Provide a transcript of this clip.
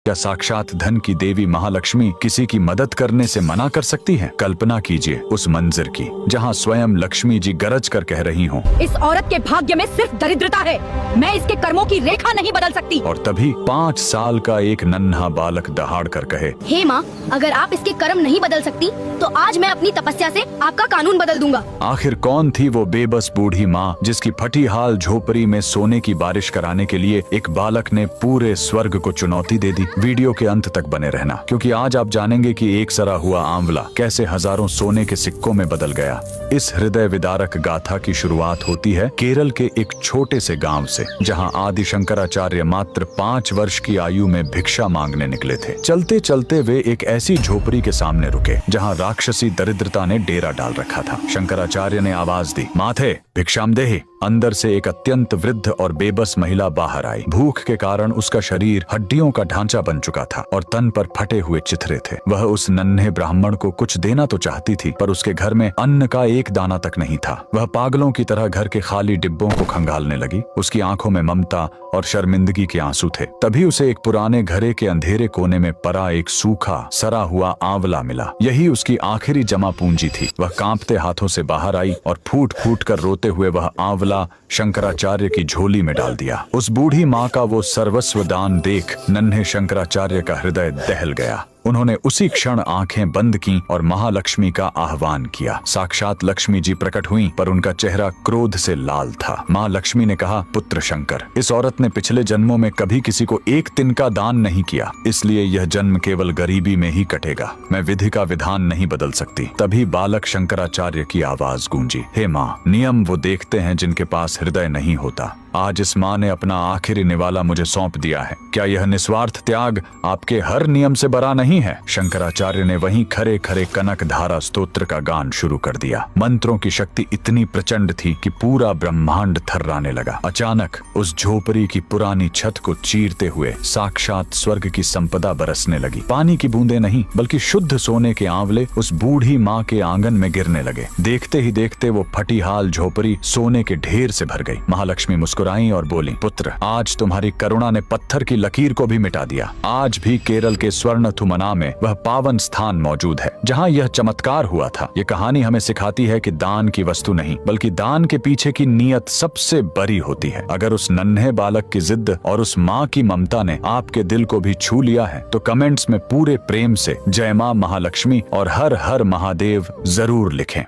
क्या साक्षात धन की देवी महालक्ष्मी किसी की मदद करने से मना कर सकती है? कल्पना कीजिए उस मंजर की जहाँ स्वयं लक्ष्मी जी गरज कर कह रही हों, इस औरत के भाग्य में सिर्फ दरिद्रता है, मैं इसके कर्मों की रेखा नहीं बदल सकती। और तभी 5 साल का एक नन्हा बालक दहाड़ कर कहे, हे माँ, अगर आप इसके कर्म नहीं बदल सकती तो आज मैं अपनी तपस्या से आपका कानून बदल दूंगा। आखिर कौन थी वो बेबस बूढ़ी माँ जिसकी फटी हाल झोपड़ी में सोने की बारिश कराने के लिए एक बालक ने पूरे स्वर्ग को चुनौती दे दी? वीडियो के अंत तक बने रहना, क्योंकि आज आप जानेंगे कि एक सरा हुआ आंवला कैसे हजारों सोने के सिक्कों में बदल गया। इस हृदय विदारक गाथा की शुरुआत होती है केरल के एक छोटे से गांव से, जहां आदि शंकराचार्य मात्र 5 वर्ष की आयु में भिक्षा मांगने निकले थे। चलते चलते वे एक ऐसी झोपड़ी के सामने रुके जहां राक्षसी दरिद्रता ने डेरा डाल रखा था। शंकराचार्य ने आवाज दी, माथे भिक्षामदेहि। अंदर से एक अत्यंत वृद्ध और बेबस महिला बाहर आई। भूख के कारण उसका शरीर हड्डियों का ढांचा बन चुका था और तन पर फटे हुए चिथरे थे। वह उस नन्हे ब्राह्मण को कुछ देना तो चाहती थी, पर उसके घर में अन्न का एक दाना तक नहीं था। वह पागलों की तरह घर के खाली डिब्बों को खंगालने लगी। उसकी आंखों में ममता और शर्मिंदगी के आंसू थे। तभी उसे एक पुराने घरे के अंधेरे कोने में पड़ा एक सूखा सड़ा हुआ आंवला मिला। यही उसकी आखिरी जमा पूंजी थी। वह कांपते हाथों से बाहर आई और फूट फूट कर रोते हुए वह आंवला शंकराचार्य की झोली में डाल दिया। उस बूढ़ी माँ का वो सर्वस्व दान देख नन्हे शंकराचार्य का हृदय दहल गया। उन्होंने उसी क्षण आंखें बंद की और महालक्ष्मी का आह्वान किया। साक्षात लक्ष्मी जी प्रकट हुई, पर उनका चेहरा क्रोध से लाल था। माँ लक्ष्मी ने कहा, पुत्र शंकर, इस औरत ने पिछले जन्मों में कभी किसी को एक तिनका दान नहीं किया, इसलिए यह जन्म केवल गरीबी में ही कटेगा। मैं विधि का विधान नहीं बदल सकती। तभी बालक शंकराचार्य की आवाज गूंजी, हे माँ, नियम वो देखते हैं जिनके पास हृदय नहीं होता। आज इस माँ ने अपना आखिरी निवाला मुझे सौंप दिया है। क्या यह निस्वार्थ त्याग आपके हर नियम से बड़ा नहीं है? शंकराचार्य ने वहीं खरे खरे कनक धारा स्तोत्र का गान शुरू कर दिया। मंत्रों की शक्ति इतनी प्रचंड थी कि पूरा ब्रह्मांड थर्राने लगा। अचानक उस झोपड़ी की पुरानी छत को चीरते हुए साक्षात स्वर्ग की संपदा बरसने लगी। पानी की बूंदें नहीं, बल्कि शुद्ध सोने के आंवले उस बूढ़ी माँ के आंगन में गिरने लगे। देखते ही देखते वो फटी हाल झोपड़ी सोने के ढेर से भर गई। महालक्ष्मी मुस्कुराई और बोली, पुत्र, आज तुम्हारी करुणा ने पत्थर की लकीर को भी मिटा दिया। आज भी केरल के स्वर्ण थुमना में वह पावन स्थान मौजूद है जहां यह चमत्कार हुआ था। ये कहानी हमें सिखाती है कि दान की वस्तु नहीं, बल्कि दान के पीछे की नीयत सबसे बड़ी होती है। अगर उस नन्हे बालक की जिद और उस माँ की ममता ने आपके दिल को भी छू लिया है, तो कमेंट्स में पूरे प्रेम से जय मां महालक्ष्मी और हर हर महादेव जरूर लिखें।